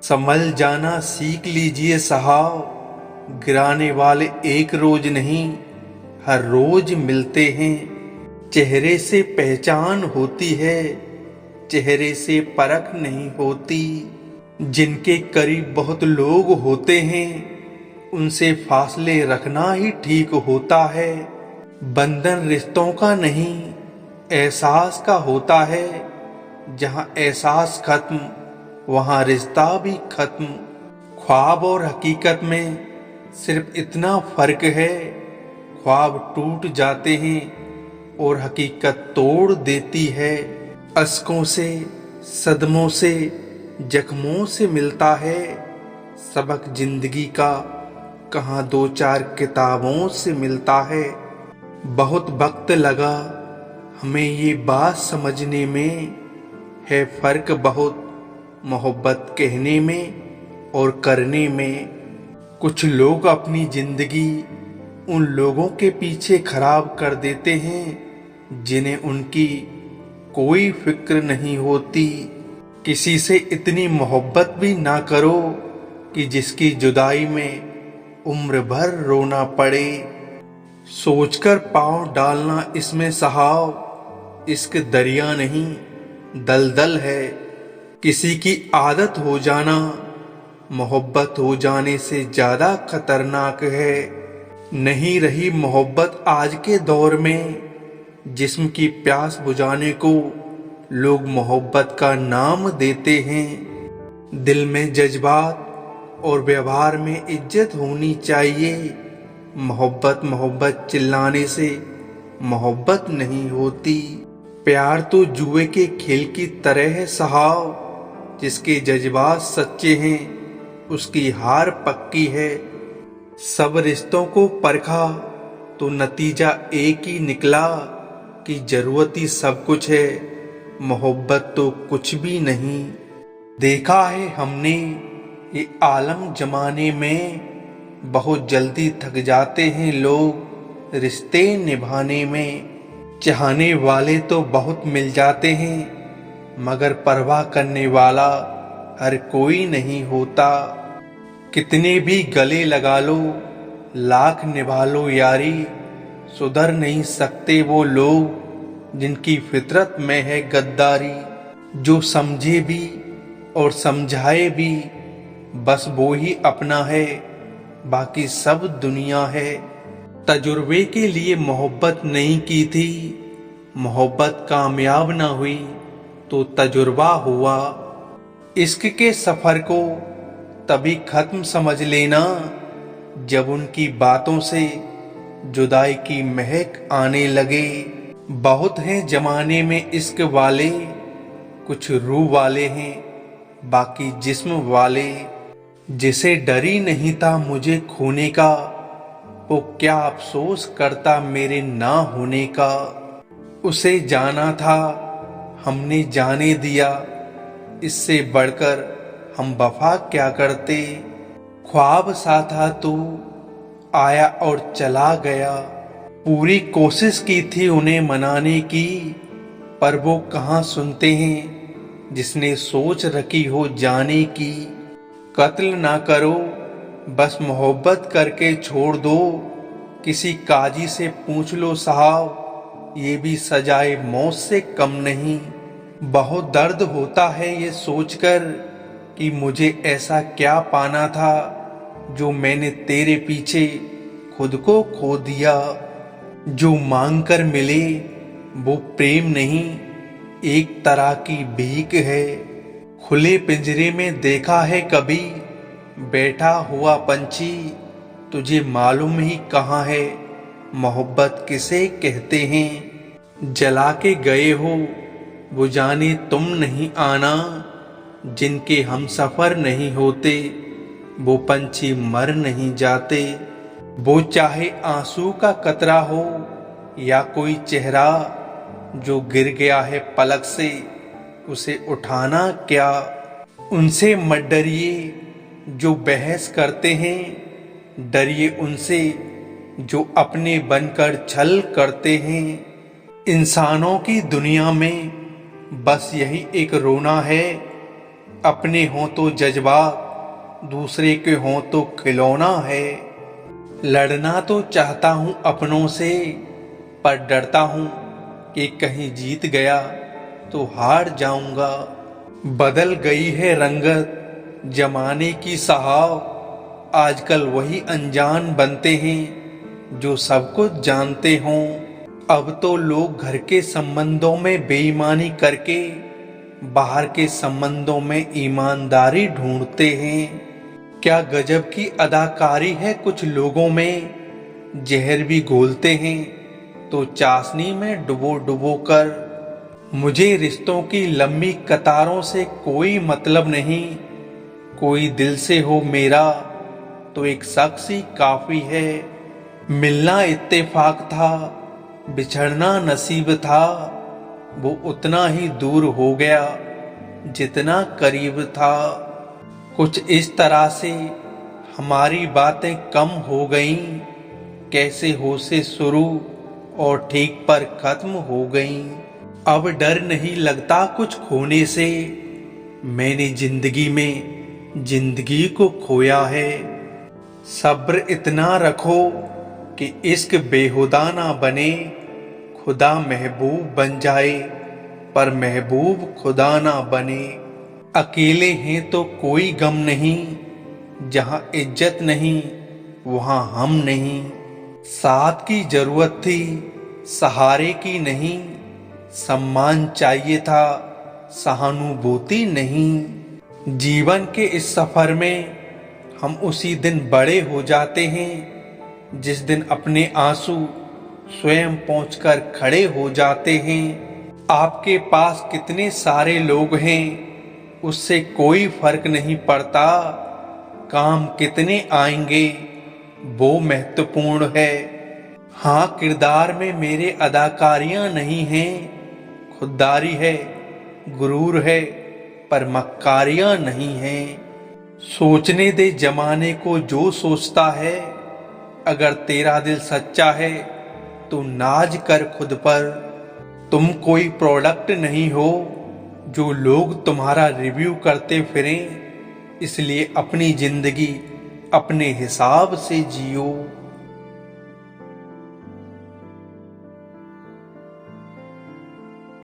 संभल जाना सीख लीजिए साहब, गिराने वाले एक रोज नहीं हर रोज मिलते हैं। चेहरे से पहचान होती है, चेहरे से परख नहीं होती। जिनके करीब बहुत लोग होते हैं उनसे फासले रखना ही ठीक होता है। बंधन रिश्तों का नहीं एहसास का होता है। जहां एहसास खत्म वहां रिश्ता भी खत्म। ख्वाब और हकीकत में सिर्फ इतना फर्क है, ख्वाब टूट जाते हैं और हकीकत तोड़ देती है। अश्कों से, सदमों से, जख्मों से मिलता है सबक जिंदगी का, कहाँ दो चार किताबों से मिलता है। बहुत वक्त लगा हमें ये बात समझने में, है फर्क बहुत मोहब्बत कहने में और करने में। कुछ लोग अपनी जिंदगी उन लोगों के पीछे खराब कर देते हैं जिन्हें उनकी कोई फिक्र नहीं होती। किसी से इतनी मोहब्बत भी ना करो कि जिसकी जुदाई में उम्र भर रोना पड़े। सोचकर पाँव डालना इसमें साहब, इश्क दरिया नहीं दलदल है। किसी की आदत हो जाना मोहब्बत हो जाने से ज्यादा खतरनाक है। नहीं रही मोहब्बत आज के दौर में, जिस्म की प्यास बुझाने को लोग मोहब्बत का नाम देते हैं। दिल में जज्बात और व्यवहार में इज्जत होनी चाहिए। मोहब्बत मोहब्बत चिल्लाने से मोहब्बत नहीं होती। प्यार तो जुए के खेल की तरह है साहब, जिसके जज्बात सच्चे हैं उसकी हार पक्की है। सब रिश्तों को परखा तो नतीजा एक ही निकला कि जरूरत ही सब कुछ है, मोहब्बत तो कुछ भी नहीं। देखा है हमने ये आलम जमाने में, बहुत जल्दी थक जाते हैं लोग रिश्ते निभाने में। चाहने वाले तो बहुत मिल जाते हैं मगर परवाह करने वाला हर कोई नहीं होता। कितने भी गले लगा लो, लाख निभा लो यारी, सुधर नहीं सकते वो लोग जिनकी फितरत में है गद्दारी। जो समझे भी और समझाए भी बस वो ही अपना है, बाकी सब दुनिया है। तजुर्बे के लिए मोहब्बत नहीं की थी, मोहब्बत कामयाब ना हुई तो तजुर्बा हुआ। इश्क के सफर को तभी खत्म समझ लेना जब उनकी बातों से जुदाई की महक आने लगे। बहुत हैं जमाने में इश्क वाले, कुछ रूह वाले हैं बाकी जिस्म वाले। जिसे डर ही नहीं था मुझे खोने का, वो क्या अफसोस करता मेरे ना होने का। उसे जाना था हमने जाने दिया, इससे बढ़कर हम वफा क्या करते। ख्वाब सा था तू आया और चला गया, पूरी कोशिश की थी उन्हें मनाने की, पर वो कहाँ सुनते हैं जिसने सोच रखी हो जाने की। कत्ल ना करो बस मोहब्बत करके छोड़ दो, किसी काजी से पूछ लो साहब ये भी सजाए मौत से कम नहीं। बहुत दर्द होता है ये सोचकर कि मुझे ऐसा क्या पाना था जो मैंने तेरे पीछे खुद को खो दिया। जो मांग कर मिले वो प्रेम नहीं, एक तरह की भीख है। खुले पिंजरे में देखा है कभी बैठा हुआ पंछी, तुझे मालूम ही कहाँ है मोहब्बत किसे कहते हैं। जला के गए हो वो जाने तुम नहीं आना, जिनके हम सफर नहीं होते वो पंछी मर नहीं जाते। वो चाहे आंसू का कतरा हो या कोई चेहरा जो गिर गया है पलक से, उसे उठाना क्या। उनसे मत डरिए जो बहस करते हैं, डरिए उनसे जो अपने बनकर छल करते हैं। इंसानों की दुनिया में बस यही एक रोना है, अपने हों तो जज्बात, दूसरे के हों तो खिलौना है। लड़ना तो चाहता हूँ अपनों से, पर डरता हूँ कि कहीं जीत गया तो हार जाऊंगा। बदल गई है रंगत जमाने की साहब, आजकल वही अनजान बनते हैं जो सब कुछ जानते हों। अब तो लोग घर के संबंधों में बेईमानी करके बाहर के संबंधों में ईमानदारी ढूंढते हैं। क्या गजब की अदाकारी है कुछ लोगों में, जहर भी घोलते हैं तो चाशनी में डुबो डुबो कर। मुझे रिश्तों की लंबी कतारों से कोई मतलब नहीं, कोई दिल से हो मेरा तो एक शख्स ही काफी है। मिलना इत्तेफाक था, बिछड़ना नसीब था, वो उतना ही दूर हो गया जितना करीब था। कुछ इस तरह से हमारी बातें कम हो गईं, कैसे हो से शुरू और ठीक पर खत्म हो गईं। अब डर नहीं लगता कुछ खोने से, मैंने जिंदगी में जिंदगी को खोया है। सब्र इतना रखो कि इश्क बेहुदा ना बने, खुदा महबूब बन जाए पर महबूब खुदा ना बने। अकेले हैं तो कोई गम नहीं, जहां इज्जत नहीं वहां हम नहीं। साथ की जरूरत थी सहारे की नहीं, सम्मान चाहिए था सहानुभूति नहीं। जीवन के इस सफर में हम उसी दिन बड़े हो जाते हैं जिस दिन अपने आंसू स्वयं पहुंचकर खड़े हो जाते हैं। आपके पास कितने सारे लोग हैं उससे कोई फर्क नहीं पड़ता, काम कितने आएंगे वो महत्वपूर्ण है। हाँ, किरदार में मेरे अदाकारियां नहीं हैं, खुददारी है, गुरूर है, पर मक्कारियां नहीं हैं। सोचने दे जमाने को जो सोचता है, अगर तेरा दिल सच्चा है तो नाज कर खुद पर। तुम कोई प्रोडक्ट नहीं हो जो लोग तुम्हारा रिव्यू करते फिरें, इसलिए अपनी जिंदगी अपने हिसाब से जियो।